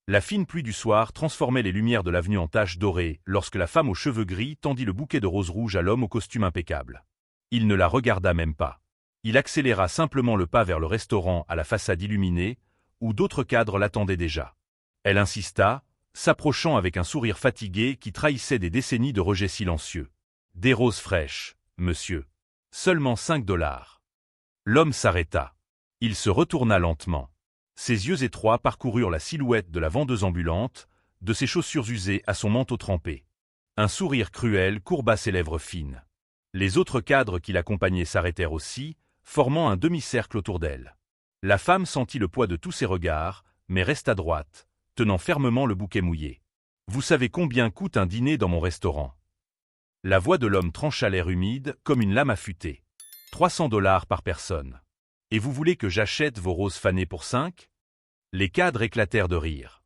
La fine pluie du soir transformait les lumières de l'avenue en taches dorées lorsque la femme aux cheveux gris tendit le bouquet de roses rouges à l'homme au costume impeccable. Il ne la regarda même pas. Il accéléra simplement le pas vers le restaurant à la façade illuminée, où d'autres cadres l'attendaient déjà. Elle insista, s'approchant avec un sourire fatigué qui trahissait des décennies de rejet silencieux. « Des roses fraîches, monsieur. Seulement 5 $. L'homme s'arrêta. Il se retourna lentement. Ses yeux étroits parcoururent la silhouette de la vendeuse ambulante, de ses chaussures usées à son manteau trempé. Un sourire cruel courba ses lèvres fines. Les autres cadres qui l'accompagnaient s'arrêtèrent aussi, formant un demi-cercle autour d'elle. La femme sentit le poids de tous ses regards, mais resta droite, tenant fermement le bouquet mouillé. « Vous savez combien coûte un dîner dans mon restaurant ?» La voix de l'homme trancha l'air humide comme une lame affûtée. « 300 $ par personne. Et vous voulez que j'achète vos roses fanées pour 5 ?» Les cadres éclatèrent de rire.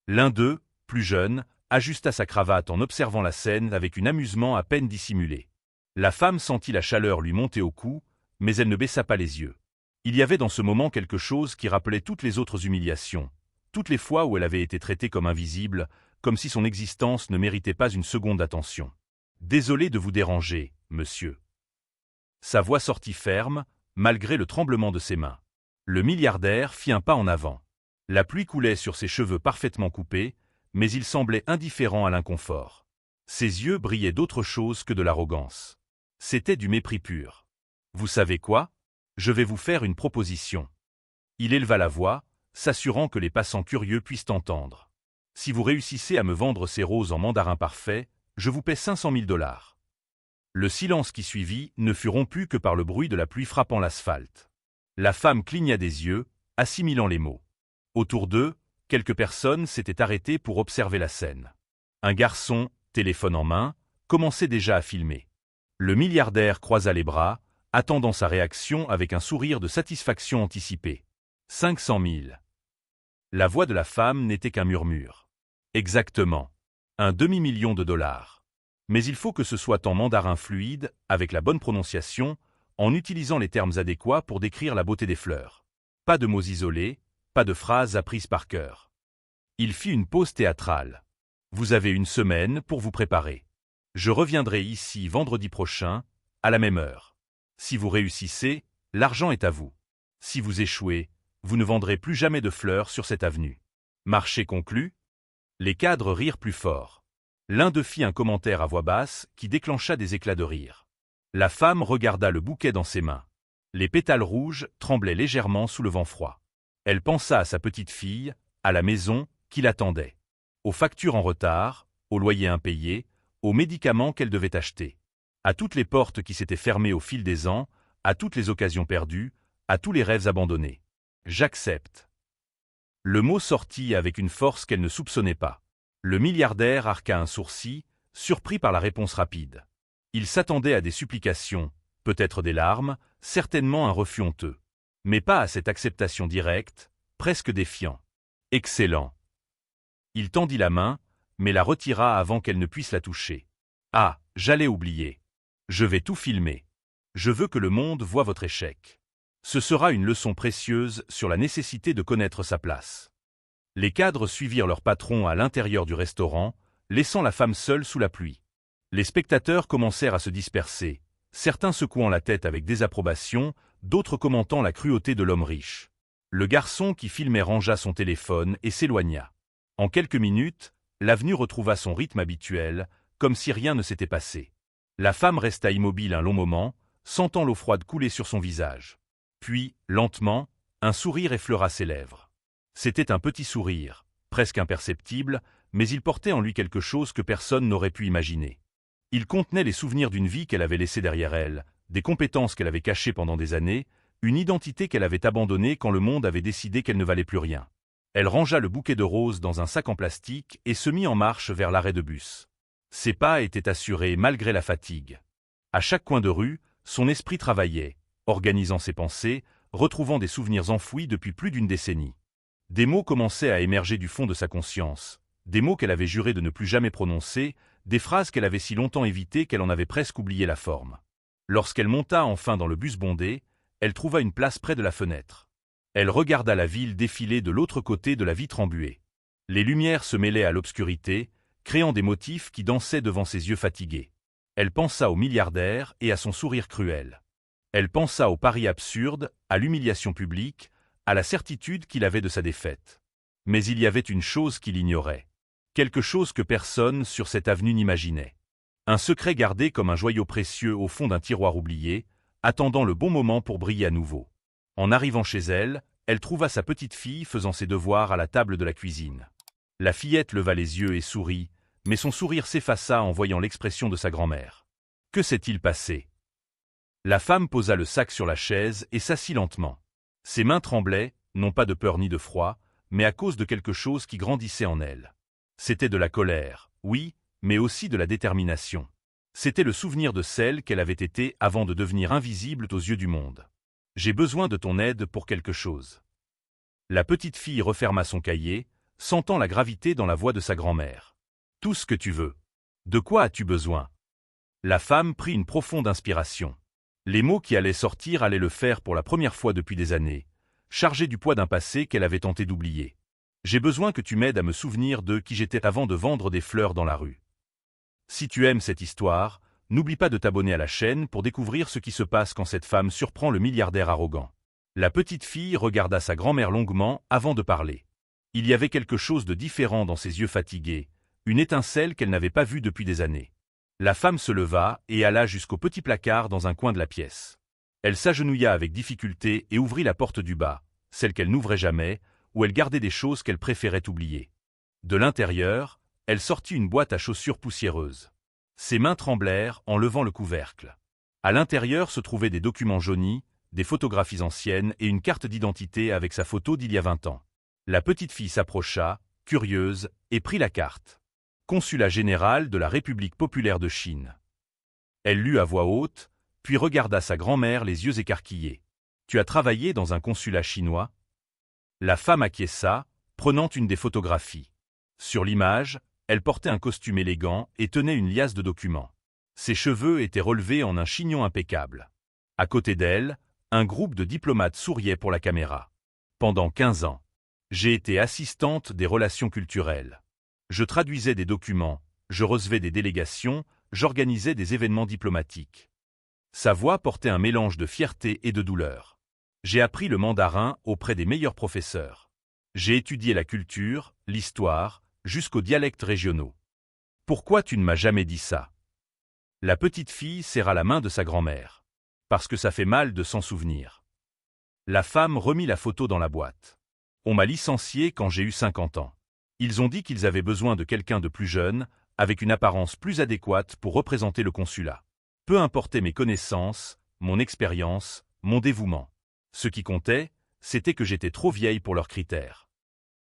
L'un d'eux, plus jeune, ajusta sa cravate en observant la scène avec un amusement à peine dissimulé. La femme sentit la chaleur lui monter au cou, mais elle ne baissa pas les yeux. Il y avait dans ce moment quelque chose qui rappelait toutes les autres humiliations, toutes les fois où elle avait été traitée comme invisible, comme si son existence ne méritait pas une seconde d'attention. « Désolé de vous déranger, monsieur. » Sa voix sortit ferme, malgré le tremblement de ses mains. Le milliardaire fit un pas en avant. La pluie coulait sur ses cheveux parfaitement coupés, mais il semblait indifférent à l'inconfort. Ses yeux brillaient d'autre chose que de l'arrogance. C'était du mépris pur. « Vous savez quoi ? Je vais vous faire une proposition. » Il éleva la voix, s'assurant que les passants curieux puissent entendre. « Si vous réussissez à me vendre ces roses en mandarin parfait, je vous paie 500 000 $. Le silence qui suivit ne fut rompu que par le bruit de la pluie frappant l'asphalte. La femme cligna des yeux, assimilant les mots. Autour d'eux, quelques personnes s'étaient arrêtées pour observer la scène. Un garçon, téléphone en main, commençait déjà à filmer. Le milliardaire croisa les bras, attendant sa réaction avec un sourire de satisfaction anticipée. 500 000. La voix de la femme n'était qu'un murmure. Exactement. Un demi-million de $. Mais il faut que ce soit en mandarin fluide, avec la bonne prononciation, en utilisant les termes adéquats pour décrire la beauté des fleurs. Pas de mots isolés, pas de phrases apprises par cœur. Il fit une pause théâtrale. Vous avez une semaine pour vous préparer. Je reviendrai ici vendredi prochain, à la même heure. Si vous réussissez, l'argent est à vous. Si vous échouez, vous ne vendrez plus jamais de fleurs sur cette avenue. Marché conclu ? Les cadres rirent plus fort. L'un d'eux fit un commentaire à voix basse qui déclencha des éclats de rire. La femme regarda le bouquet dans ses mains. Les pétales rouges tremblaient légèrement sous le vent froid. Elle pensa à sa petite fille, à la maison, qui l'attendait. Aux factures en retard, au loyer impayé, aux médicaments qu'elle devait acheter. À toutes les portes qui s'étaient fermées au fil des ans, à toutes les occasions perdues, à tous les rêves abandonnés. J'accepte. Le mot sortit avec une force qu'elle ne soupçonnait pas. Le milliardaire arqua un sourcil, surpris par la réponse rapide. Il s'attendait à des supplications, peut-être des larmes, certainement un refus honteux. Mais pas à cette acceptation directe, presque défiant. Excellent. Il tendit la main, mais la retira avant qu'elle ne puisse la toucher. Ah, j'allais oublier. Je vais tout filmer. Je veux que le monde voie votre échec. Ce sera une leçon précieuse sur la nécessité de connaître sa place. Les cadres suivirent leur patron à l'intérieur du restaurant, laissant la femme seule sous la pluie. Les spectateurs commencèrent à se disperser, certains secouant la tête avec désapprobation, d'autres commentant la cruauté de l'homme riche. Le garçon qui filmait rangea son téléphone et s'éloigna. En quelques minutes, l'avenue retrouva son rythme habituel, comme si rien ne s'était passé. La femme resta immobile un long moment, sentant l'eau froide couler sur son visage. Puis, lentement, un sourire effleura ses lèvres. C'était un petit sourire, presque imperceptible, mais il portait en lui quelque chose que personne n'aurait pu imaginer. Il contenait les souvenirs d'une vie qu'elle avait laissée derrière elle, des compétences qu'elle avait cachées pendant des années, une identité qu'elle avait abandonnée quand le monde avait décidé qu'elle ne valait plus rien. Elle rangea le bouquet de roses dans un sac en plastique et se mit en marche vers l'arrêt de bus. Ses pas étaient assurés malgré la fatigue. À chaque coin de rue, son esprit travaillait, organisant ses pensées, retrouvant des souvenirs enfouis depuis plus d'une décennie. Des mots commençaient à émerger du fond de sa conscience, des mots qu'elle avait juré de ne plus jamais prononcer, des phrases qu'elle avait si longtemps évitées qu'elle en avait presque oublié la forme. Lorsqu'elle monta enfin dans le bus bondé, elle trouva une place près de la fenêtre. Elle regarda la ville défiler de l'autre côté de la vitre embuée. Les lumières se mêlaient à l'obscurité, créant des motifs qui dansaient devant ses yeux fatigués. Elle pensa au milliardaire et à son sourire cruel. Elle pensa au pari absurde, à l'humiliation publique, à la certitude qu'il avait de sa défaite. Mais il y avait une chose qu'il ignorait. Quelque chose que personne sur cette avenue n'imaginait. Un secret gardé comme un joyau précieux au fond d'un tiroir oublié, attendant le bon moment pour briller à nouveau. En arrivant chez elle, elle trouva sa petite fille faisant ses devoirs à la table de la cuisine. La fillette leva les yeux et sourit, mais son sourire s'effaça en voyant l'expression de sa grand-mère. Que s'est-il passé? La femme posa le sac sur la chaise et s'assit lentement. Ses mains tremblaient, non pas de peur ni de froid, mais à cause de quelque chose qui grandissait en elle. C'était de la colère, oui, mais aussi de la détermination. C'était le souvenir de celle qu'elle avait été avant de devenir invisible aux yeux du monde. « J'ai besoin de ton aide pour quelque chose. » La petite fille referma son cahier, sentant la gravité dans la voix de sa grand-mère. « Tout ce que tu veux. De quoi as-tu besoin ?» La femme prit une profonde inspiration. Les mots qui allaient sortir allaient le faire pour la première fois depuis des années, chargés du poids d'un passé qu'elle avait tenté d'oublier. « J'ai besoin que tu m'aides à me souvenir de qui j'étais avant de vendre des fleurs dans la rue. » Si tu aimes cette histoire, n'oublie pas de t'abonner à la chaîne pour découvrir ce qui se passe quand cette femme surprend le milliardaire arrogant. La petite fille regarda sa grand-mère longuement avant de parler. Il y avait quelque chose de différent dans ses yeux fatigués, une étincelle qu'elle n'avait pas vue depuis des années. La femme se leva et alla jusqu'au petit placard dans un coin de la pièce. Elle s'agenouilla avec difficulté et ouvrit la porte du bas, celle qu'elle n'ouvrait jamais, où elle gardait des choses qu'elle préférait oublier. De l'intérieur, elle sortit une boîte à chaussures poussiéreuse. Ses mains tremblèrent en levant le couvercle. À l'intérieur se trouvaient des documents jaunis, des photographies anciennes et une carte d'identité avec sa photo d'il y a 20 ans. La petite fille s'approcha, curieuse, et prit la carte. Consulat général de la République populaire de Chine. Elle lut à voix haute, puis regarda sa grand-mère les yeux écarquillés. « Tu as travaillé dans un consulat chinois ?» La femme acquiesça, prenant une des photographies. Sur l'image, elle portait un costume élégant et tenait une liasse de documents. Ses cheveux étaient relevés en un chignon impeccable. À côté d'elle, un groupe de diplomates souriait pour la caméra. Pendant 15 ans, j'ai été assistante des relations culturelles. Je traduisais des documents, je recevais des délégations, j'organisais des événements diplomatiques. Sa voix portait un mélange de fierté et de douleur. J'ai appris le mandarin auprès des meilleurs professeurs. J'ai étudié la culture, l'histoire, jusqu'aux dialectes régionaux. Pourquoi tu ne m'as jamais dit ça? La petite fille serra la main de sa grand-mère. Parce que ça fait mal de s'en souvenir. La femme remit la photo dans la boîte. On m'a licencié quand j'ai eu 50 ans. Ils ont dit qu'ils avaient besoin de quelqu'un de plus jeune, avec une apparence plus adéquate pour représenter le consulat. Peu importaient mes connaissances, mon expérience, mon dévouement. Ce qui comptait, c'était que j'étais trop vieille pour leurs critères.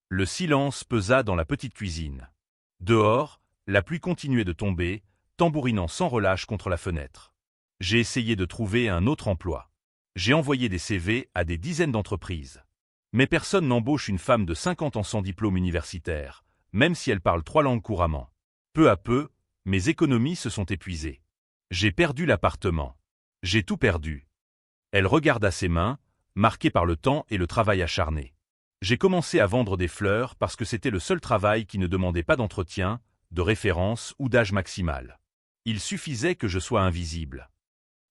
Le silence pesa dans la petite cuisine. Dehors, la pluie continuait de tomber, tambourinant sans relâche contre la fenêtre. J'ai essayé de trouver un autre emploi. J'ai envoyé des CV à des dizaines d'entreprises. Mais personne n'embauche une femme de 50 ans sans diplôme universitaire, même si elle parle 3 langues couramment. Peu à peu, mes économies se sont épuisées. J'ai perdu l'appartement. J'ai tout perdu. Elle regarda ses mains, marquées par le temps et le travail acharné. J'ai commencé à vendre des fleurs parce que c'était le seul travail qui ne demandait pas d'entretien, de référence ou d'âge maximal. Il suffisait que je sois invisible.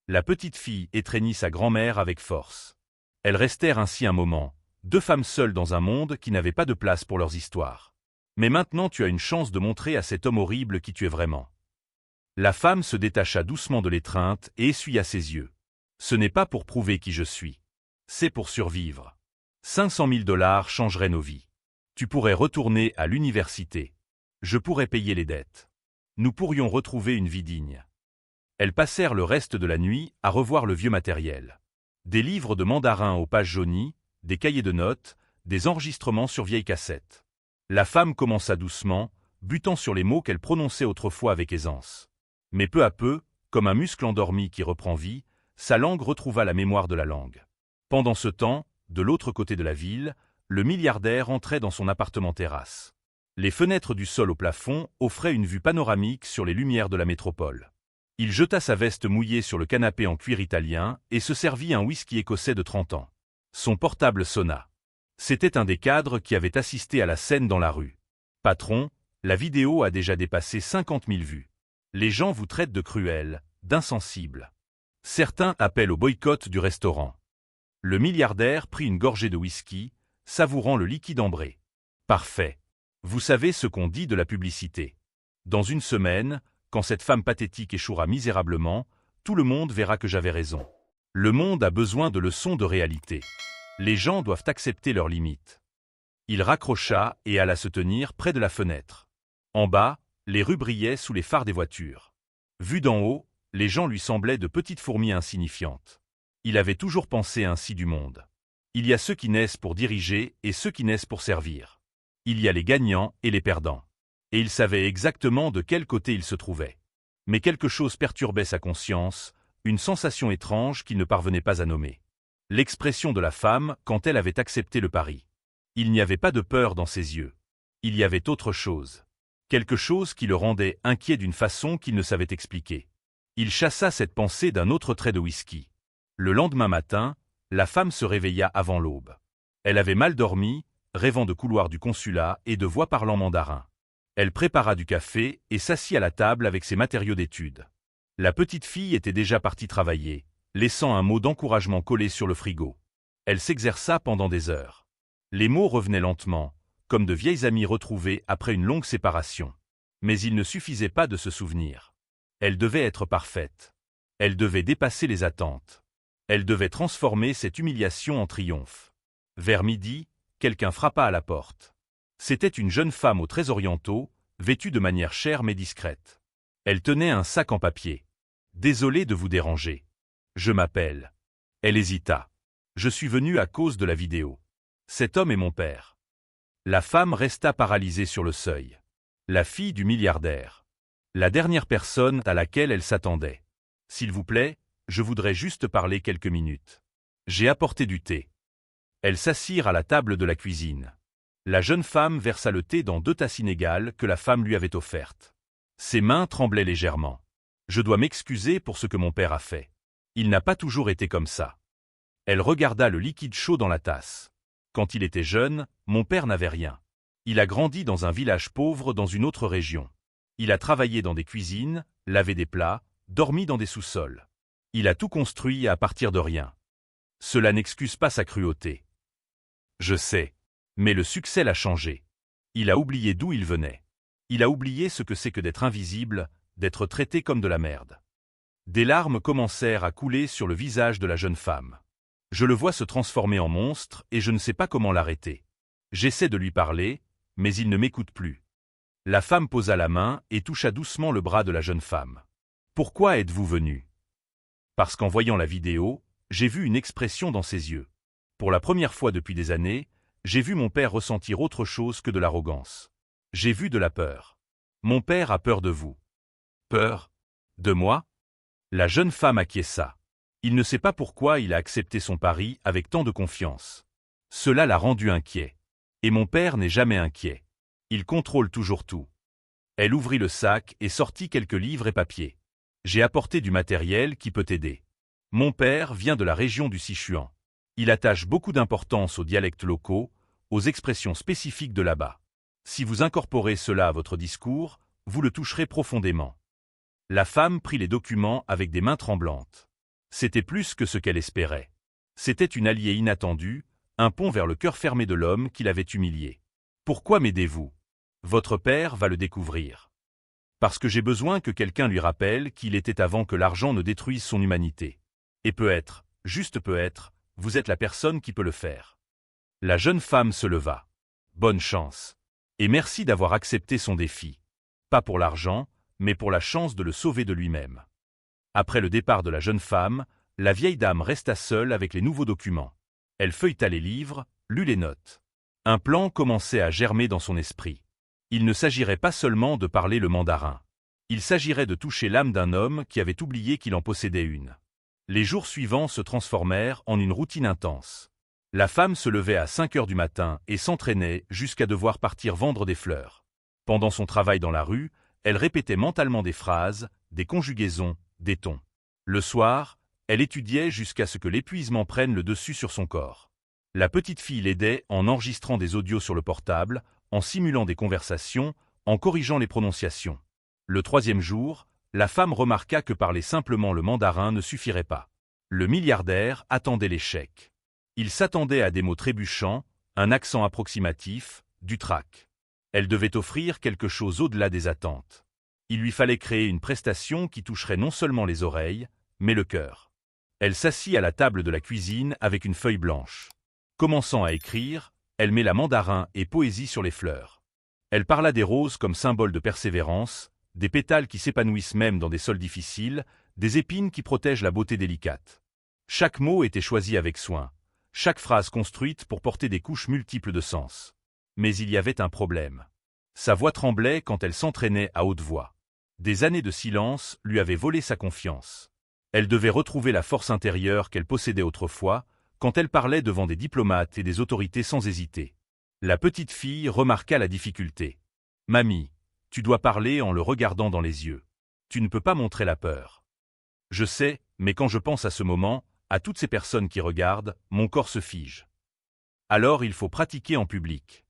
La petite fille étreignit sa grand-mère avec force. Elles restèrent ainsi un moment, 2 femmes seules dans un monde qui n'avait pas de place pour leurs histoires. Mais maintenant tu as une chance de montrer à cet homme horrible qui tu es vraiment. La femme se détacha doucement de l'étreinte et essuya ses yeux. Ce n'est pas pour prouver qui je suis. C'est pour survivre. 500 000 $ changeraient nos vies. Tu pourrais retourner à l'université. Je pourrais payer les dettes. Nous pourrions retrouver une vie digne. Elles passèrent le reste de la nuit à revoir le vieux matériel. Des livres de mandarin aux pages jaunies, des cahiers de notes, des enregistrements sur vieilles cassettes. La femme commença doucement, butant sur les mots qu'elle prononçait autrefois avec aisance. Mais peu à peu, comme un muscle endormi qui reprend vie, sa langue retrouva la mémoire de la langue. Pendant ce temps, de l'autre côté de la ville, le milliardaire entrait dans son appartement-terrasse. Les fenêtres du sol au plafond offraient une vue panoramique sur les lumières de la métropole. Il jeta sa veste mouillée sur le canapé en cuir italien et se servit un whisky écossais de 30 ans. Son portable sonna. C'était un des cadres qui avait assisté à la scène dans la rue. Patron, la vidéo a déjà dépassé 50 000 vues. Les gens vous traitent de cruel, d'insensible. Certains appellent au boycott du restaurant. Le milliardaire prit une gorgée de whisky, savourant le liquide ambré. Parfait. Vous savez ce qu'on dit de la publicité. Dans une semaine, quand cette femme pathétique échouera misérablement, tout le monde verra que j'avais raison. Le monde a besoin de leçons de réalité. Les gens doivent accepter leurs limites. Il raccrocha et alla se tenir près de la fenêtre. En bas, les rues brillaient sous les phares des voitures. Vu d'en haut, les gens lui semblaient de petites fourmis insignifiantes. Il avait toujours pensé ainsi du monde. Il y a ceux qui naissent pour diriger et ceux qui naissent pour servir. Il y a les gagnants et les perdants. Et il savait exactement de quel côté il se trouvait. Mais quelque chose perturbait sa conscience, une sensation étrange qu'il ne parvenait pas à nommer. L'expression de la femme quand elle avait accepté le pari. Il n'y avait pas de peur dans ses yeux. Il y avait autre chose. Quelque chose qui le rendait inquiet d'une façon qu'il ne savait expliquer. Il chassa cette pensée d'un autre trait de whisky. Le lendemain matin, la femme se réveilla avant l'aube. Elle avait mal dormi, rêvant de couloirs du consulat et de voix parlant mandarin. Elle prépara du café et s'assit à la table avec ses matériaux d'étude. La petite fille était déjà partie travailler, laissant un mot d'encouragement collé sur le frigo. Elle s'exerça pendant des heures. Les mots revenaient lentement, comme de vieilles amies retrouvées après une longue séparation. Mais il ne suffisait pas de se souvenir. Elle devait être parfaite. Elle devait dépasser les attentes. Elle devait transformer cette humiliation en triomphe. Vers midi, quelqu'un frappa à la porte. C'était une jeune femme aux traits orientaux, vêtue de manière chère mais discrète. Elle tenait un sac en papier. « Désolé de vous déranger. Je m'appelle. » Elle hésita. « Je suis venue à cause de la vidéo. Cet homme est mon père. » La femme resta paralysée sur le seuil. La fille du milliardaire. La dernière personne à laquelle elle s'attendait. « S'il vous plaît, je voudrais juste parler quelques minutes. J'ai apporté du thé. » Elles s'assirent à la table de la cuisine. La jeune femme versa le thé dans 2 tasses inégales que la femme lui avait offertes. Ses mains tremblaient légèrement. « Je dois m'excuser pour ce que mon père a fait. Il n'a pas toujours été comme ça. » Elle regarda le liquide chaud dans la tasse. « Quand il était jeune, mon père n'avait rien. Il a grandi dans un village pauvre dans une autre région. Il a travaillé dans des cuisines, lavé des plats, dormi dans des sous-sols. Il a tout construit à partir de rien. Cela n'excuse pas sa cruauté. Je sais. Mais le succès l'a changé. Il a oublié d'où il venait. Il a oublié ce que c'est que d'être invisible, d'être traité comme de la merde. » Des larmes commencèrent à couler sur le visage de la jeune femme. « Je le vois se transformer en monstre et je ne sais pas comment l'arrêter. J'essaie de lui parler, mais il ne m'écoute plus. » La femme posa la main et toucha doucement le bras de la jeune femme. « Pourquoi êtes-vous venu ? » Parce qu'en voyant la vidéo, j'ai vu une expression dans ses yeux. Pour la première fois depuis des années, j'ai vu mon père ressentir autre chose que de l'arrogance. J'ai vu de la peur. Mon père a peur de vous. Peur ? De moi ? La jeune femme acquiesça. Il ne sait pas pourquoi il a accepté son pari avec tant de confiance. Cela l'a rendu inquiet. Et mon père n'est jamais inquiet. Il contrôle toujours tout. Elle ouvrit le sac et sortit quelques livres et papiers. J'ai apporté du matériel qui peut t'aider. Mon père vient de la région du Sichuan. Il attache beaucoup d'importance aux dialectes locaux, aux expressions spécifiques de là-bas. Si vous incorporez cela à votre discours, vous le toucherez profondément. La femme prit les documents avec des mains tremblantes. C'était plus que ce qu'elle espérait. C'était une alliée inattendue, un pont vers le cœur fermé de l'homme qui l'avait humilié. Pourquoi m'aidez-vous ? Votre père va le découvrir. Parce que j'ai besoin que quelqu'un lui rappelle qui il était avant que l'argent ne détruise son humanité. Et peut-être, juste peut-être, vous êtes la personne qui peut le faire. La jeune femme se leva. Bonne chance. Et merci d'avoir accepté son défi. Pas pour l'argent, mais pour la chance de le sauver de lui-même. Après le départ de la jeune femme, la vieille dame resta seule avec les nouveaux documents. Elle feuilleta les livres, lut les notes. Un plan commençait à germer dans son esprit. Il ne s'agirait pas seulement de parler le mandarin. Il s'agirait de toucher l'âme d'un homme qui avait oublié qu'il en possédait une. Les jours suivants se transformèrent en une routine intense. La femme se levait à 5 heures du matin et s'entraînait jusqu'à devoir partir vendre des fleurs. Pendant son travail dans la rue, elle répétait mentalement des phrases, des conjugaisons, des tons. Le soir, elle étudiait jusqu'à ce que l'épuisement prenne le dessus sur son corps. La petite fille l'aidait en enregistrant des audios sur le portable, en simulant des conversations, en corrigeant les prononciations. Le troisième jour, la femme remarqua que parler simplement le mandarin ne suffirait pas. Le milliardaire attendait l'échec. Il s'attendait à des mots trébuchants, un accent approximatif, du trac. Elle devait offrir quelque chose au-delà des attentes. Il lui fallait créer une prestation qui toucherait non seulement les oreilles, mais le cœur. Elle s'assit à la table de la cuisine avec une feuille blanche. Commençant à écrire, elle mêla mandarin et poésie sur les fleurs. Elle parla des roses comme symbole de persévérance, des pétales qui s'épanouissent même dans des sols difficiles, des épines qui protègent la beauté délicate. Chaque mot était choisi avec soin, chaque phrase construite pour porter des couches multiples de sens. Mais il y avait un problème. Sa voix tremblait quand elle s'entraînait à haute voix. Des années de silence lui avaient volé sa confiance. Elle devait retrouver la force intérieure qu'elle possédait autrefois, quand elle parlait devant des diplomates et des autorités sans hésiter. La petite fille remarqua la difficulté. « Mamie, tu dois parler en le regardant dans les yeux. Tu ne peux pas montrer la peur. » « Je sais, mais quand je pense à ce moment, à toutes ces personnes qui regardent, mon corps se fige. Alors il faut pratiquer en public. »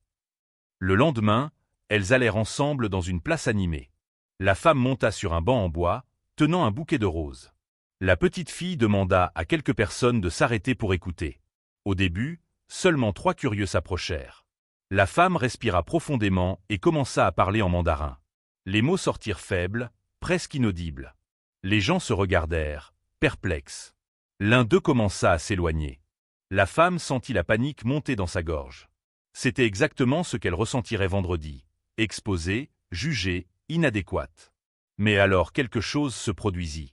Le lendemain, elles allèrent ensemble dans une place animée. La femme monta sur un banc en bois, tenant un bouquet de roses. La petite fille demanda à quelques personnes de s'arrêter pour écouter. Au début, seulement 3 curieux s'approchèrent. La femme respira profondément et commença à parler en mandarin. Les mots sortirent faibles, presque inaudibles. Les gens se regardèrent, perplexes. L'un d'eux commença à s'éloigner. La femme sentit la panique monter dans sa gorge. C'était exactement ce qu'elle ressentirait vendredi. Exposée, jugée, inadéquate. Mais alors quelque chose se produisit.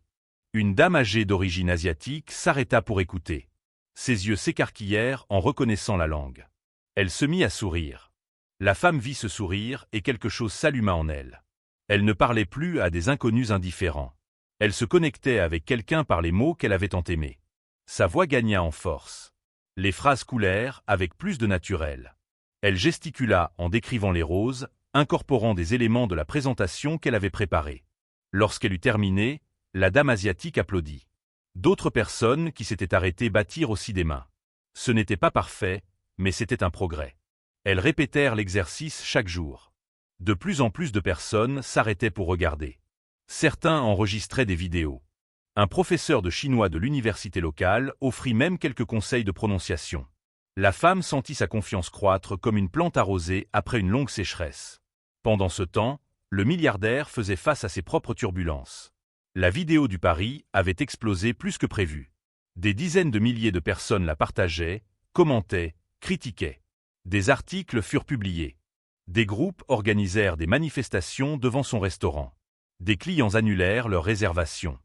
Une dame âgée d'origine asiatique s'arrêta pour écouter. Ses yeux s'écarquillèrent en reconnaissant la langue. Elle se mit à sourire. La femme vit ce sourire et quelque chose s'alluma en elle. Elle ne parlait plus à des inconnus indifférents. Elle se connectait avec quelqu'un par les mots qu'elle avait tant aimés. Sa voix gagna en force. Les phrases coulèrent avec plus de naturel. Elle gesticula en décrivant les roses, incorporant des éléments de la présentation qu'elle avait préparée. Lorsqu'elle eut terminé, la dame asiatique applaudit. D'autres personnes qui s'étaient arrêtées battirent aussi des mains. Ce n'était pas parfait, mais c'était un progrès. Elles répétèrent l'exercice chaque jour. De plus en plus de personnes s'arrêtaient pour regarder. Certains enregistraient des vidéos. Un professeur de chinois de l'université locale offrit même quelques conseils de prononciation. La femme sentit sa confiance croître comme une plante arrosée après une longue sécheresse. Pendant ce temps, le milliardaire faisait face à ses propres turbulences. La vidéo du pari avait explosé plus que prévu. Des dizaines de milliers de personnes la partageaient, commentaient, critiquaient. Des articles furent publiés. Des groupes organisèrent des manifestations devant son restaurant. Des clients annulèrent leurs réservations.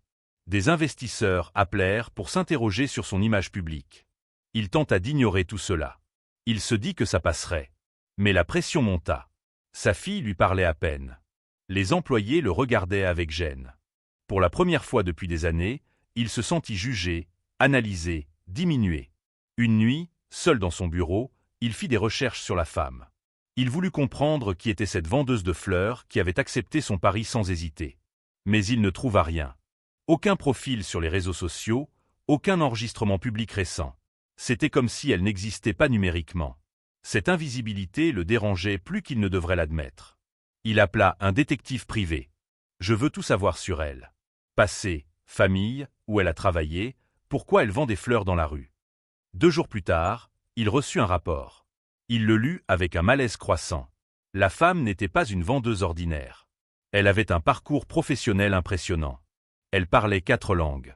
Des investisseurs appelèrent pour s'interroger sur son image publique. Il tenta d'ignorer tout cela. Il se dit que ça passerait. Mais la pression monta. Sa fille lui parlait à peine. Les employés le regardaient avec gêne. Pour la première fois depuis des années, il se sentit jugé, analysé, diminué. Une nuit, seul dans son bureau, il fit des recherches sur la femme. Il voulut comprendre qui était cette vendeuse de fleurs qui avait accepté son pari sans hésiter. Mais il ne trouva rien. Aucun profil sur les réseaux sociaux, aucun enregistrement public récent. C'était comme si elle n'existait pas numériquement. Cette invisibilité le dérangeait plus qu'il ne devrait l'admettre. Il appela un détective privé. « Je veux tout savoir sur elle. Passé, famille, où elle a travaillé, pourquoi elle vend des fleurs dans la rue. » 2 jours plus tard, il reçut un rapport. Il le lut avec un malaise croissant. La femme n'était pas une vendeuse ordinaire. Elle avait un parcours professionnel impressionnant. Elle parlait 4 langues.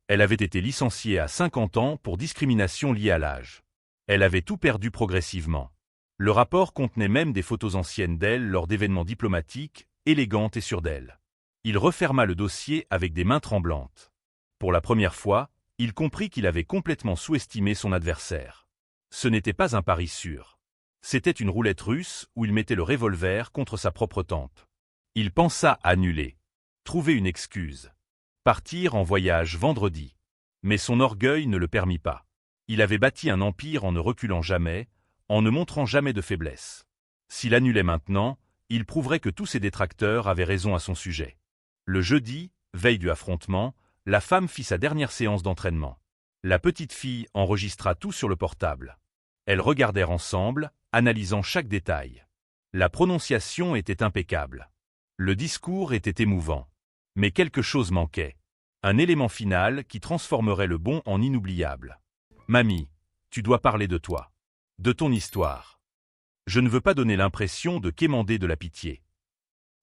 Elle avait été licenciée à 50 ans pour discrimination liée à l'âge. Elle avait tout perdu progressivement. Le rapport contenait même des photos anciennes d'elle lors d'événements diplomatiques, élégantes et sûres d'elle. Il referma le dossier avec des mains tremblantes. Pour la première fois, il comprit qu'il avait complètement sous-estimé son adversaire. Ce n'était pas un pari sûr. C'était une roulette russe où il mettait le revolver contre sa propre tempe. Il pensa annuler. Trouver une excuse. Partir en voyage vendredi. Mais son orgueil ne le permit pas. Il avait bâti un empire en ne reculant jamais, en ne montrant jamais de faiblesse. S'il annulait maintenant, il prouverait que tous ses détracteurs avaient raison à son sujet. Le jeudi, veille du affrontement, la femme fit sa dernière séance d'entraînement. La petite fille enregistra tout sur le portable. Elles regardèrent ensemble, analysant chaque détail. La prononciation était impeccable. Le discours était émouvant. Mais quelque chose manquait. Un élément final qui transformerait le bon en inoubliable. Mamie, tu dois parler de toi. De ton histoire. Je ne veux pas donner l'impression de quémander de la pitié.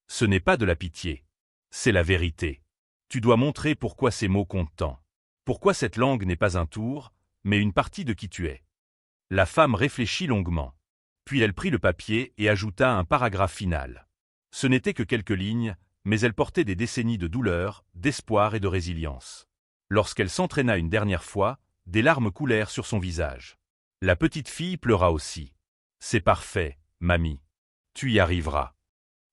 Ce n'est pas de la pitié. C'est la vérité. Tu dois montrer pourquoi ces mots comptent tant. Pourquoi cette langue n'est pas un tour, mais une partie de qui tu es. La femme réfléchit longuement. Puis elle prit le papier et ajouta un paragraphe final. Ce n'était que quelques lignes, mais elles portaient des décennies de douleur, d'espoir et de résilience. Lorsqu'elle s'entraîna une dernière fois, des larmes coulèrent sur son visage. La petite fille pleura aussi. C'est parfait, mamie. Tu y arriveras.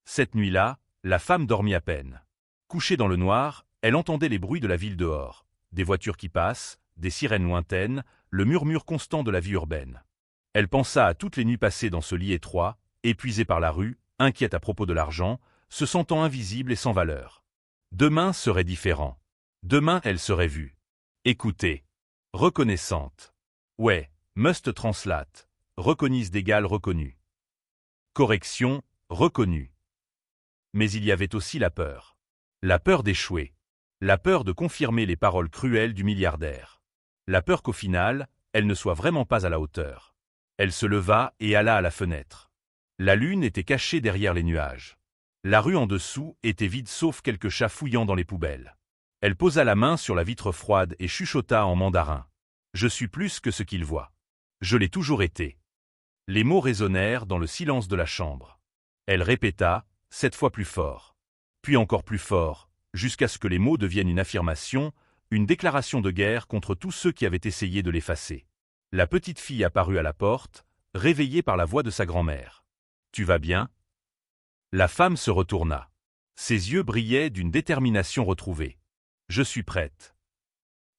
Cette nuit-là, la femme dormit à peine. Couchée dans le noir, elle entendait les bruits de la ville dehors, des voitures qui passent, des sirènes lointaines, le murmure constant de la vie urbaine. Elle pensa à toutes les nuits passées dans ce lit étroit, épuisée par la rue, inquiète à propos de l'argent, se sentant invisible et sans valeur. Demain serait différent. Demain elle serait vue. Écoutée. Reconnaissante. Ouais, must translate. Reconnaisse d'égal reconnu. Correction, reconnu. Mais il y avait aussi la peur. La peur d'échouer. La peur de confirmer les paroles cruelles du milliardaire. La peur qu'au final, elle ne soit vraiment pas à la hauteur. Elle se leva et alla à la fenêtre. La lune était cachée derrière les nuages. La rue en dessous était vide sauf quelques chats fouillant dans les poubelles. Elle posa la main sur la vitre froide et chuchota en mandarin. « Je suis plus que ce qu'il voit. Je l'ai toujours été. » Les mots résonnèrent dans le silence de la chambre. Elle répéta, cette fois plus fort. Puis encore plus fort, jusqu'à ce que les mots deviennent une affirmation, une déclaration de guerre contre tous ceux qui avaient essayé de l'effacer. La petite fille apparut à la porte, réveillée par la voix de sa grand-mère. « Tu vas bien ?» La femme se retourna. Ses yeux brillaient d'une détermination retrouvée. « Je suis prête. »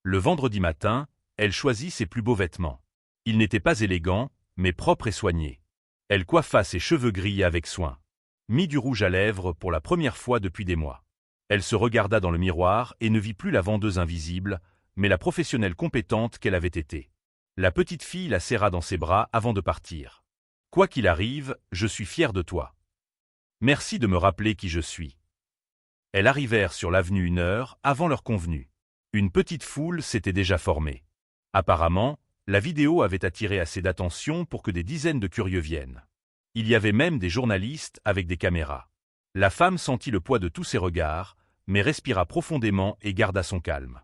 Le vendredi matin, elle choisit ses plus beaux vêtements. Ils n'étaient pas élégants, mais propres et soignés. Elle coiffa ses cheveux gris avec soin. Mit du rouge à lèvres pour la première fois depuis des mois. Elle se regarda dans le miroir et ne vit plus la vendeuse invisible, mais la professionnelle compétente qu'elle avait été. La petite fille la serra dans ses bras avant de partir. « Quoi qu'il arrive, je suis fière de toi. Merci de me rappeler qui je suis. » Elles arrivèrent sur l'avenue 1 heure avant l'heure convenue. Une petite foule s'était déjà formée. Apparemment, la vidéo avait attiré assez d'attention pour que des dizaines de curieux viennent. Il y avait même des journalistes avec des caméras. La femme sentit le poids de tous ces regards, mais respira profondément et garda son calme.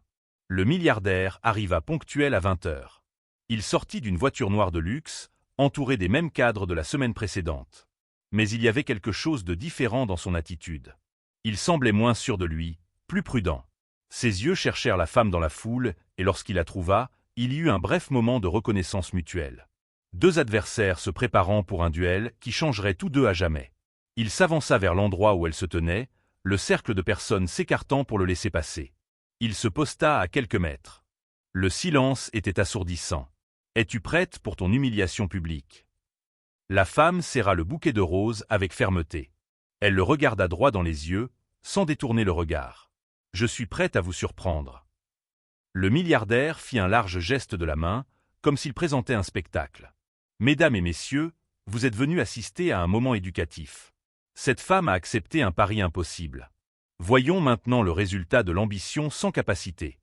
Le milliardaire arriva ponctuel à 20 heures. Il sortit d'une voiture noire de luxe, entouré des mêmes cadres de la semaine précédente. Mais il y avait quelque chose de différent dans son attitude. Il semblait moins sûr de lui, plus prudent. Ses yeux cherchèrent la femme dans la foule, et lorsqu'il la trouva, il y eut un bref moment de reconnaissance mutuelle. Deux adversaires se préparant pour un duel qui changerait tous deux à jamais. Il s'avança vers l'endroit où elle se tenait, le cercle de personnes s'écartant pour le laisser passer. Il se posta à quelques mètres. Le silence était assourdissant. « Es-tu prête pour ton humiliation publique ?» La femme serra le bouquet de roses avec fermeté. Elle le regarda droit dans les yeux, sans détourner le regard. « Je suis prête à vous surprendre. » Le milliardaire fit un large geste de la main, comme s'il présentait un spectacle. « Mesdames et messieurs, vous êtes venus assister à un moment éducatif. Cette femme a accepté un pari impossible. Voyons maintenant le résultat de l'ambition sans capacité. »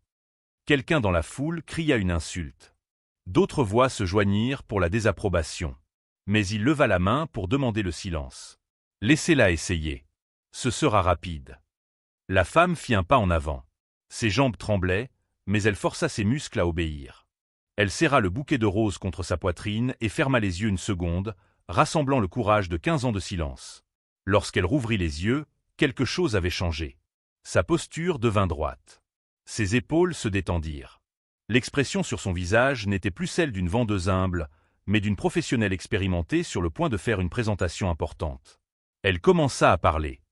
Quelqu'un dans la foule cria une insulte. D'autres voix se joignirent pour la désapprobation. Mais il leva la main pour demander le silence. « Laissez-la essayer. Ce sera rapide. » La femme fit un pas en avant. Ses jambes tremblaient, mais elle força ses muscles à obéir. Elle serra le bouquet de roses contre sa poitrine et ferma les yeux une seconde, rassemblant le courage de 15 ans de silence. Lorsqu'elle rouvrit les yeux, quelque chose avait changé. Sa posture devint droite. Ses épaules se détendirent. L'expression sur son visage n'était plus celle d'une vendeuse humble, mais d'une professionnelle expérimentée sur le point de faire une présentation importante. Elle commença à parler.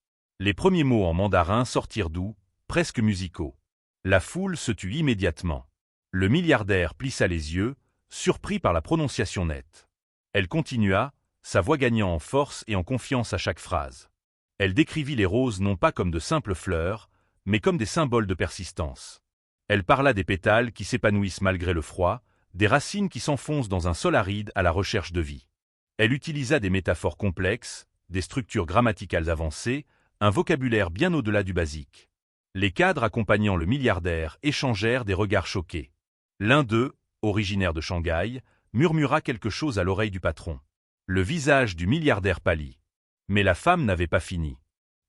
Les premiers mots en mandarin sortirent doux, presque musicaux. La foule se tut immédiatement. Le milliardaire plissa les yeux, surpris par la prononciation nette. Elle continua, sa voix gagnant en force et en confiance à chaque phrase. Elle décrivit les roses non pas comme de simples fleurs, mais comme des symboles de persistance. Elle parla des pétales qui s'épanouissent malgré le froid, des racines qui s'enfoncent dans un sol aride à la recherche de vie. Elle utilisa des métaphores complexes, des structures grammaticales avancées, un vocabulaire bien au-delà du basique. Les cadres accompagnant le milliardaire échangèrent des regards choqués. L'un d'eux, originaire de Shanghai, murmura quelque chose à l'oreille du patron. Le visage du milliardaire pâlit. Mais la femme n'avait pas fini.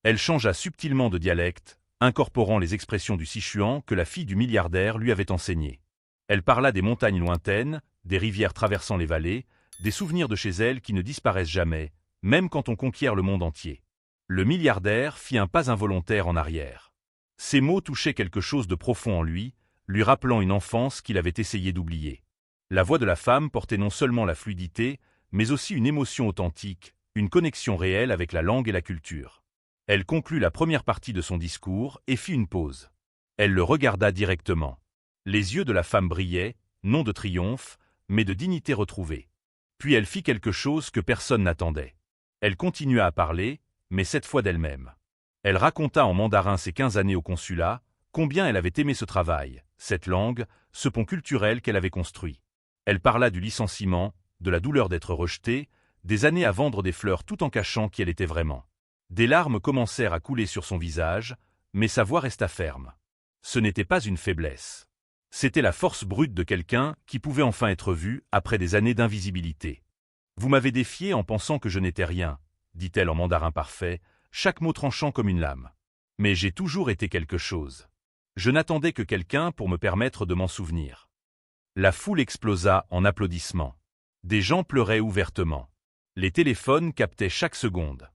Elle changea subtilement de dialecte, incorporant les expressions du Sichuan que la fille du milliardaire lui avait enseignées. Elle parla des montagnes lointaines, des rivières traversant les vallées, des souvenirs de chez elle qui ne disparaissent jamais, même quand on conquiert le monde entier. Le milliardaire fit un pas involontaire en arrière. Ces mots touchaient quelque chose de profond en lui, lui rappelant une enfance qu'il avait essayé d'oublier. La voix de la femme portait non seulement la fluidité, mais aussi une émotion authentique, une connexion réelle avec la langue et la culture. Elle conclut la première partie de son discours et fit une pause. Elle le regarda directement. Les yeux de la femme brillaient, non de triomphe, mais de dignité retrouvée. Puis elle fit quelque chose que personne n'attendait. Elle continua à parler, mais cette fois d'elle-même. Elle raconta en mandarin ses 15 années au consulat, combien elle avait aimé ce travail, cette langue, ce pont culturel qu'elle avait construit. Elle parla du licenciement, de la douleur d'être rejetée, des années à vendre des fleurs tout en cachant qui elle était vraiment. Des larmes commencèrent à couler sur son visage, mais sa voix resta ferme. Ce n'était pas une faiblesse. C'était la force brute de quelqu'un qui pouvait enfin être vu après des années d'invisibilité. « Vous m'avez défié en pensant que je n'étais rien », dit-elle en mandarin parfait, chaque mot tranchant comme une lame. « Mais j'ai toujours été quelque chose. Je n'attendais que quelqu'un pour me permettre de m'en souvenir. » La foule explosa en applaudissements. Des gens pleuraient ouvertement. Les téléphones captaient chaque seconde.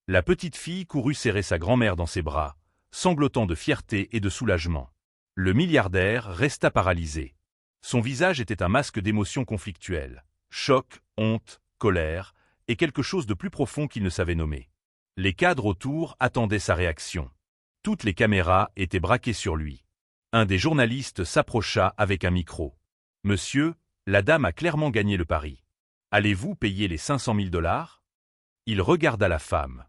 La petite fille courut serrer sa grand-mère dans ses bras, sanglotant de fierté et de soulagement. Le milliardaire resta paralysé. Son visage était un masque d'émotions conflictuelles. Choc, honte, colère, et quelque chose de plus profond qu'il ne savait nommer. Les cadres autour attendaient sa réaction. Toutes les caméras étaient braquées sur lui. Un des journalistes s'approcha avec un micro. « Monsieur, la dame a clairement gagné le pari. Allez-vous payer les 500 000 $? Il regarda la femme.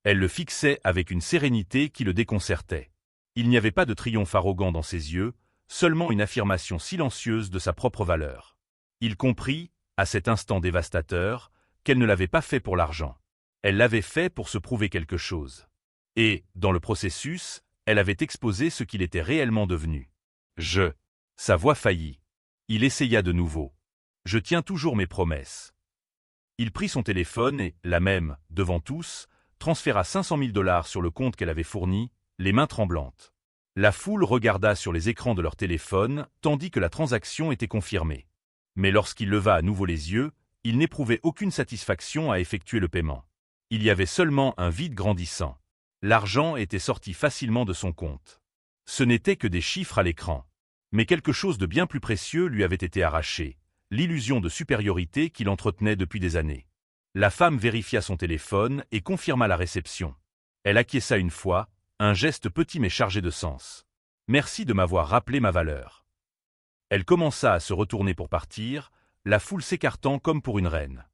Elle le fixait avec une sérénité qui le déconcertait. Il n'y avait pas de triomphe arrogant dans ses yeux, seulement une affirmation silencieuse de sa propre valeur. Il comprit, à cet instant dévastateur, qu'elle ne l'avait pas fait pour l'argent. Elle l'avait fait pour se prouver quelque chose. Et, dans le processus, elle avait exposé ce qu'il était réellement devenu. Sa voix faillit. Il essaya de nouveau. Je tiens toujours mes promesses. Il prit son téléphone et, la même, devant tous, transféra 500 000 $ sur le compte qu'elle avait fourni, les mains tremblantes. La foule regarda sur les écrans de leur téléphone, tandis que la transaction était confirmée. Mais lorsqu'il leva à nouveau les yeux, il n'éprouvait aucune satisfaction à effectuer le paiement. Il y avait seulement un vide grandissant. L'argent était sorti facilement de son compte. Ce n'étaient que des chiffres à l'écran. Mais quelque chose de bien plus précieux lui avait été arraché, l'illusion de supériorité qu'il entretenait depuis des années. La femme vérifia son téléphone et confirma la réception. Elle acquiesça une fois, un geste petit mais chargé de sens. « Merci de m'avoir rappelé ma valeur. » Elle commença à se retourner pour partir, la foule s'écartant comme pour une reine.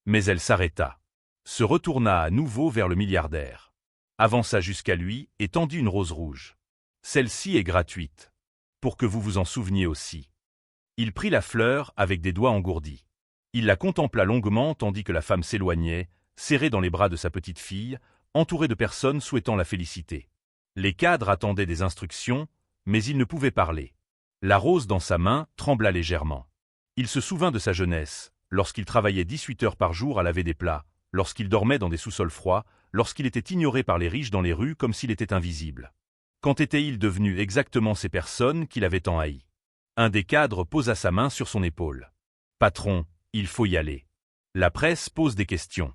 Mais elle s'arrêta. Se retourna à nouveau vers le milliardaire. Avança jusqu'à lui et tendit une rose rouge. « Celle-ci est gratuite. Pour que vous vous en souveniez aussi. » Il prit la fleur avec des doigts engourdis. Il la contempla longuement tandis que la femme s'éloignait, serrée dans les bras de sa petite fille, entourée de personnes souhaitant la féliciter. Les cadres attendaient des instructions, mais il ne pouvait parler. La rose dans sa main trembla légèrement. Il se souvint de sa jeunesse, lorsqu'il travaillait 18 heures par jour à laver des plats, lorsqu'il dormait dans des sous-sols froids, lorsqu'il était ignoré par les riches dans les rues comme s'il était invisible. Quand étaient-ils devenus exactement ces personnes qu'il avait tant haïes? Un des cadres posa sa main sur son épaule. « Patron, il faut y aller. La presse pose des questions. »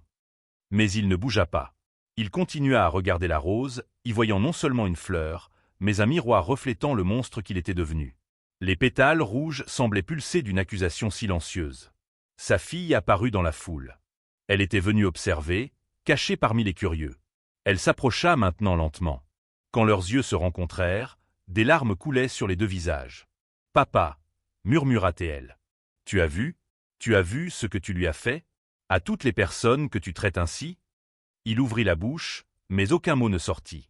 Mais il ne bougea pas. Il continua à regarder la rose, y voyant non seulement une fleur, mais un miroir reflétant le monstre qu'il était devenu. Les pétales rouges semblaient pulser d'une accusation silencieuse. Sa fille apparut dans la foule. Elle était venue observer, cachée parmi les curieux. Elle s'approcha maintenant lentement. Quand leurs yeux se rencontrèrent, des larmes coulaient sur les deux visages. « Papa » murmura-t-elle. « Tu as vu ce que tu lui as fait? À toutes les personnes que tu traites ainsi ?» Il ouvrit la bouche, mais aucun mot ne sortit.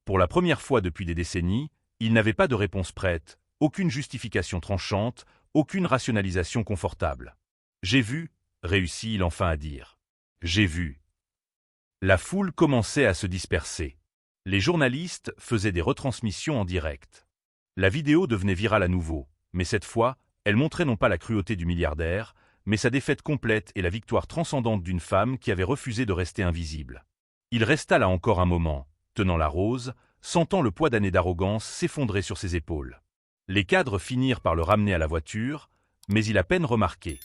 Pour la première fois depuis des décennies, il n'avait pas de réponse prête, aucune justification tranchante, aucune rationalisation confortable. « J'ai vu » réussit-il enfin à dire. « J'ai vu. » La foule commençait à se disperser. Les journalistes faisaient des retransmissions en direct. La vidéo devenait virale à nouveau, mais cette fois, elle montrait non pas la cruauté du milliardaire, mais sa défaite complète et la victoire transcendante d'une femme qui avait refusé de rester invisible. Il resta là encore un moment, tenant la rose, sentant le poids d'années d'arrogance s'effondrer sur ses épaules. Les cadres finirent par le ramener à la voiture, mais il a peine remarqué.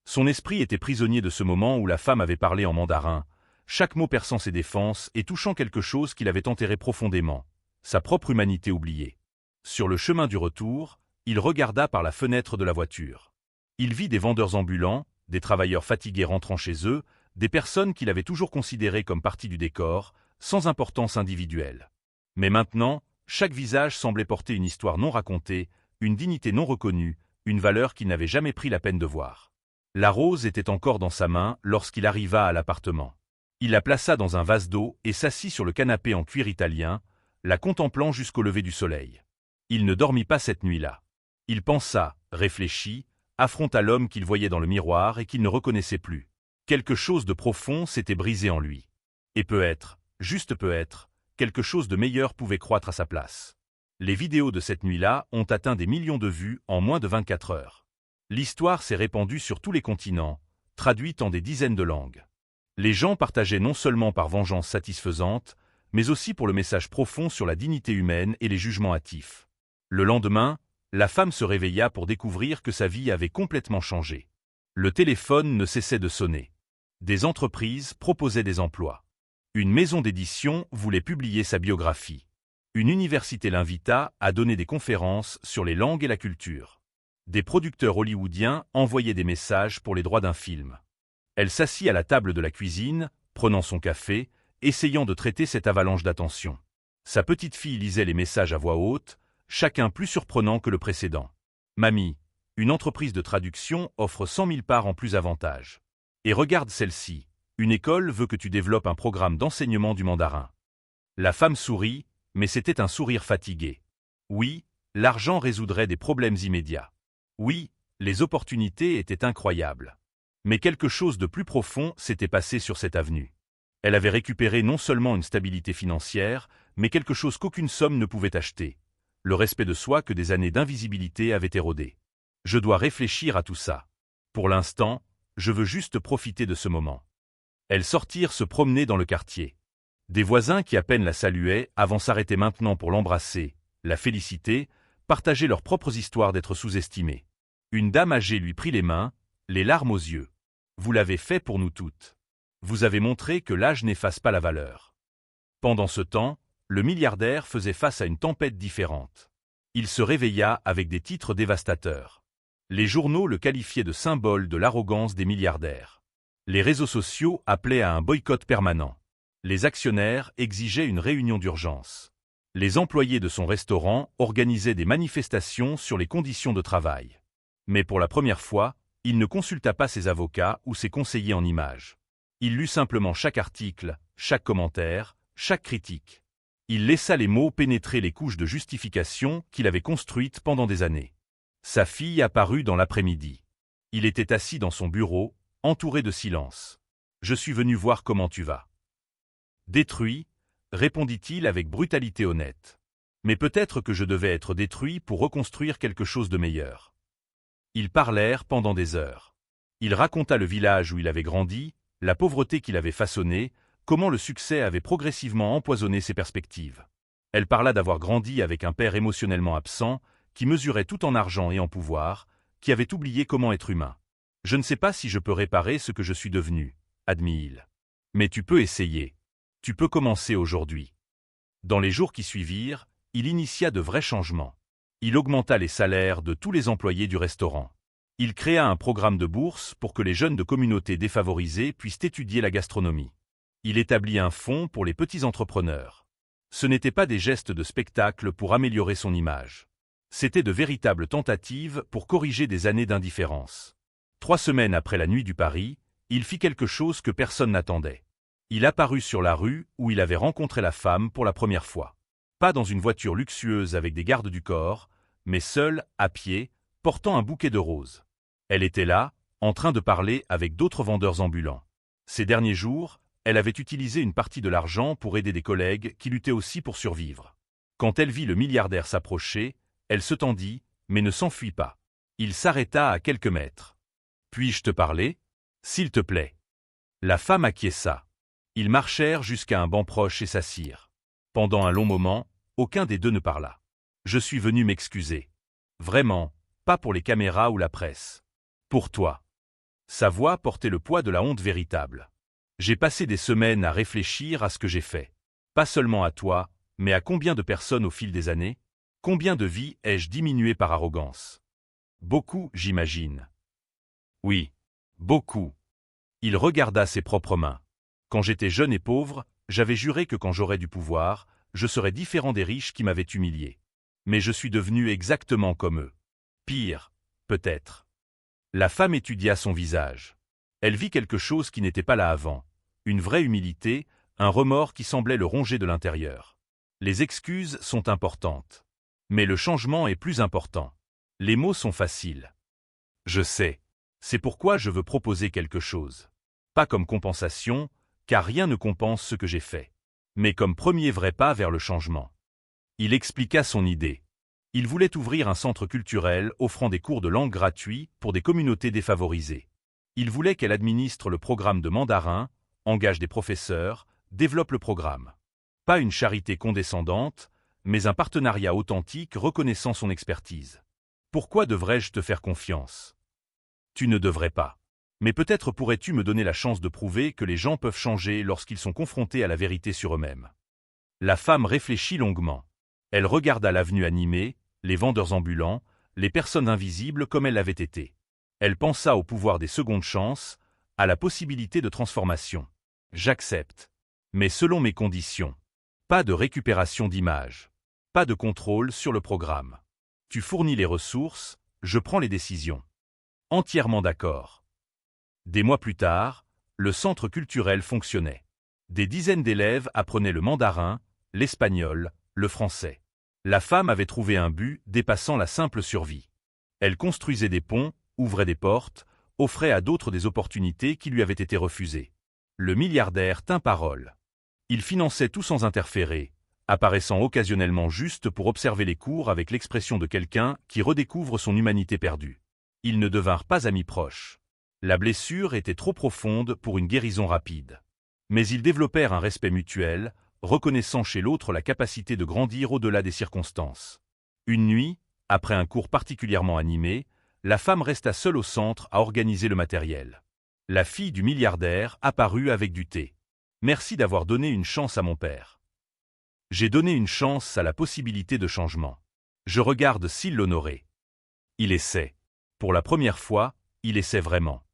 Son esprit était prisonnier de ce moment où la femme avait parlé en mandarin, chaque mot perçant ses défenses et touchant quelque chose qu'il avait enterré profondément, sa propre humanité oubliée. Sur le chemin du retour, il regarda par la fenêtre de la voiture. Il vit des vendeurs ambulants, des travailleurs fatigués rentrant chez eux, des personnes qu'il avait toujours considérées comme partie du décor, sans importance individuelle. Mais maintenant, chaque visage semblait porter une histoire non racontée, une dignité non reconnue, une valeur qu'il n'avait jamais pris la peine de voir. La rose était encore dans sa main lorsqu'il arriva à l'appartement. Il la plaça dans un vase d'eau et s'assit sur le canapé en cuir italien, la contemplant jusqu'au lever du soleil. Il ne dormit pas cette nuit-là. Il pensa, réfléchit, affronta l'homme qu'il voyait dans le miroir et qu'il ne reconnaissait plus. Quelque chose de profond s'était brisé en lui. Et peut-être, juste peut-être, quelque chose de meilleur pouvait croître à sa place. Les vidéos de cette nuit-là ont atteint des millions de vues en moins de 24 heures. L'histoire s'est répandue sur tous les continents, traduite en des dizaines de langues. Les gens partageaient non seulement par vengeance satisfaisante, mais aussi pour le message profond sur la dignité humaine et les jugements hâtifs. Le lendemain, la femme se réveilla pour découvrir que sa vie avait complètement changé. Le téléphone ne cessait de sonner. Des entreprises proposaient des emplois. Une maison d'édition voulait publier sa biographie. Une université l'invita à donner des conférences sur les langues et la culture. Des producteurs hollywoodiens envoyaient des messages pour les droits d'un film. Elle s'assit à la table de la cuisine, prenant son café, essayant de traiter cette avalanche d'attention. Sa petite fille lisait les messages à voix haute, chacun plus surprenant que le précédent. « Mamie, une entreprise de traduction offre 100 000 parts en plus avantages. Et regarde celle-ci, une école veut que tu développes un programme d'enseignement du mandarin. » La femme sourit, mais c'était un sourire fatigué. Oui, l'argent résoudrait des problèmes immédiats. Oui, les opportunités étaient incroyables. Mais quelque chose de plus profond s'était passé sur cette avenue. Elle avait récupéré non seulement une stabilité financière, mais quelque chose qu'aucune somme ne pouvait acheter. Le respect de soi que des années d'invisibilité avaient érodé. Je dois réfléchir à tout ça. Pour l'instant, je veux juste profiter de ce moment. Elles sortirent se promener dans le quartier. Des voisins qui à peine la saluaient avant s'arrêter maintenant pour l'embrasser, la féliciter, partager leurs propres histoires d'être sous-estimés. Une dame âgée lui prit les mains, les larmes aux yeux. Vous l'avez fait pour nous toutes. Vous avez montré que l'âge n'efface pas la valeur. Pendant ce temps, le milliardaire faisait face à une tempête différente. Il se réveilla avec des titres dévastateurs. Les journaux le qualifiaient de symbole de l'arrogance des milliardaires. Les réseaux sociaux appelaient à un boycott permanent. Les actionnaires exigeaient une réunion d'urgence. Les employés de son restaurant organisaient des manifestations sur les conditions de travail. Mais pour la première fois, il ne consulta pas ses avocats ou ses conseillers en images. Il lut simplement chaque article, chaque commentaire, chaque critique. Il laissa les mots pénétrer les couches de justification qu'il avait construites pendant des années. Sa fille apparut dans l'après-midi. Il était assis dans son bureau, entouré de silence. « Je suis venu voir comment tu vas. » « Détruit, répondit-il avec brutalité honnête. Mais peut-être que je devais être détruit pour reconstruire quelque chose de meilleur. Ils parlèrent pendant des heures. Il raconta le village où il avait grandi, la pauvreté qu'il avait façonnée, comment le succès avait progressivement empoisonné ses perspectives. Elle parla d'avoir grandi avec un père émotionnellement absent, qui mesurait tout en argent et en pouvoir, qui avait oublié comment être humain. « Je ne sais pas si je peux réparer ce que je suis devenu, » admit-il. « Mais tu peux essayer. Tu peux commencer aujourd'hui. » Dans les jours qui suivirent, il initia de vrais changements. Il augmenta les salaires de tous les employés du restaurant. Il créa un programme de bourse pour que les jeunes de communautés défavorisées puissent étudier la gastronomie. Il établit un fonds pour les petits entrepreneurs. Ce n'étaient pas des gestes de spectacle pour améliorer son image. C'étaient de véritables tentatives pour corriger des années d'indifférence. 3 semaines après la nuit du pari, il fit quelque chose que personne n'attendait. Il apparut sur la rue où il avait rencontré la femme pour la première fois. Pas dans une voiture luxueuse avec des gardes du corps, mais seul, à pied, portant un bouquet de roses. Elle était là, en train de parler avec d'autres vendeurs ambulants. Ces derniers jours, Elle avait utilisé une partie de l'argent pour aider des collègues qui luttaient aussi pour survivre. Quand elle vit le milliardaire s'approcher, elle se tendit, mais ne s'enfuit pas. Il s'arrêta à quelques mètres. « Puis-je te parler ? S'il te plaît. » La femme acquiesça. Ils marchèrent jusqu'à un banc proche et s'assirent. Pendant un long moment, aucun des deux ne parla. « Je suis venu m'excuser. Vraiment, pas pour les caméras ou la presse. Pour toi. » Sa voix portait le poids de la honte véritable. « J'ai passé des semaines à réfléchir à ce que j'ai fait. Pas seulement à toi, mais à combien de personnes au fil des années? Combien de vies ai-je diminué par arrogance? Beaucoup, j'imagine. » « Oui, beaucoup. » Il regarda ses propres mains. « Quand j'étais jeune et pauvre, j'avais juré que quand j'aurais du pouvoir, je serais différent des riches qui m'avaient humilié. Mais je suis devenu exactement comme eux. Pire, peut-être. » La femme étudia son visage. Elle vit quelque chose qui n'était pas là avant. Une vraie humilité, un remords qui semblait le ronger de l'intérieur. Les excuses sont importantes. Mais le changement est plus important. Les mots sont faciles. Je sais. C'est pourquoi je veux proposer quelque chose. Pas comme compensation, car rien ne compense ce que j'ai fait. Mais comme premier vrai pas vers le changement. Il expliqua son idée. Il voulait ouvrir un centre culturel offrant des cours de langue gratuits pour des communautés défavorisées. Il voulait qu'elle administre le programme de mandarin, engage des professeurs, développe le programme. Pas une charité condescendante, mais un partenariat authentique reconnaissant son expertise. Pourquoi devrais-je te faire confiance? Tu ne devrais pas. Mais peut-être pourrais-tu me donner la chance de prouver que les gens peuvent changer lorsqu'ils sont confrontés à la vérité sur eux-mêmes. La femme réfléchit longuement. Elle regarda l'avenue animée, les vendeurs ambulants, les personnes invisibles comme elle l'avait été. Elle pensa au pouvoir des secondes chances, à la possibilité de transformation. J'accepte. Mais selon mes conditions. Pas de récupération d'images. Pas de contrôle sur le programme. Tu fournis les ressources, je prends les décisions. Entièrement d'accord. Des mois plus tard, le centre culturel fonctionnait. Des dizaines d'élèves apprenaient le mandarin, l'espagnol, le français. La femme avait trouvé un but dépassant la simple survie. Elle construisait des ponts, ouvrait des portes, offrait à d'autres des opportunités qui lui avaient été refusées. Le milliardaire tint parole. Il finançait tout sans interférer, apparaissant occasionnellement juste pour observer les cours avec l'expression de quelqu'un qui redécouvre son humanité perdue. Ils ne devinrent pas amis proches. La blessure était trop profonde pour une guérison rapide. Mais ils développèrent un respect mutuel, reconnaissant chez l'autre la capacité de grandir au-delà des circonstances. Une nuit, après un cours particulièrement animé, la femme resta seule au centre à organiser le matériel. La fille du milliardaire apparut avec du thé. « Merci d'avoir donné une chance à mon père. » « J'ai donné une chance à la possibilité de changement. Je regarde s'il l'honorait. » Il essaie. Pour la première fois, il essaie vraiment.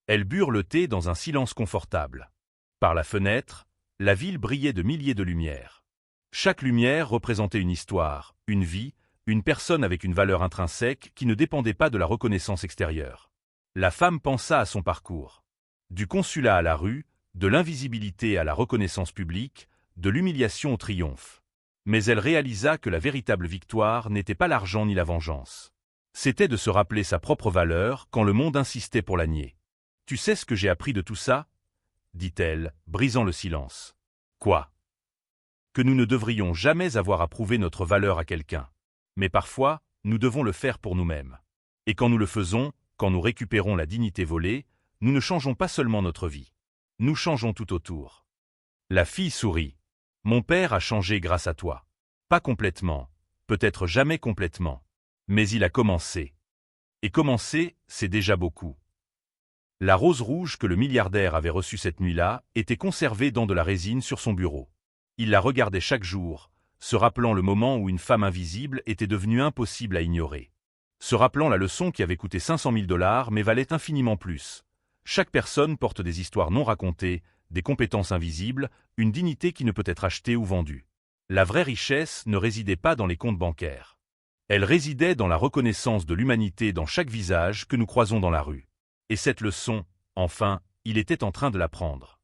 Elles burent le thé dans un silence confortable. Par la fenêtre, la ville brillait de milliers de lumières. Chaque lumière représentait une histoire, une vie, une personne avec une valeur intrinsèque qui ne dépendait pas de la reconnaissance extérieure. La femme pensa à son parcours. Du consulat à la rue, de l'invisibilité à la reconnaissance publique, de l'humiliation au triomphe. Mais elle réalisa que la véritable victoire n'était pas l'argent ni la vengeance. C'était de se rappeler sa propre valeur quand le monde insistait pour la nier. « Tu sais ce que j'ai appris de tout ça ?» dit-elle, brisant le silence. « Quoi ? » Que nous ne devrions jamais avoir à prouver notre valeur à quelqu'un. Mais parfois, nous devons le faire pour nous-mêmes. Et quand nous le faisons, quand nous récupérons la dignité volée, nous ne changeons pas seulement notre vie. Nous changeons tout autour. La fille sourit. « Mon père a changé grâce à toi. Pas complètement, peut-être jamais complètement. Mais il a commencé. Et commencer, c'est déjà beaucoup. » La rose rouge que le milliardaire avait reçue cette nuit-là était conservée dans de la résine sur son bureau. Il la regardait chaque jour, se rappelant le moment où une femme invisible était devenue impossible à ignorer. Se rappelant la leçon qui avait coûté 500 000 $ mais valait infiniment plus. Chaque personne porte des histoires non racontées, des compétences invisibles, une dignité qui ne peut être achetée ou vendue. La vraie richesse ne résidait pas dans les comptes bancaires. Elle résidait dans la reconnaissance de l'humanité dans chaque visage que nous croisons dans la rue. Et cette leçon, enfin, il était en train de l'apprendre.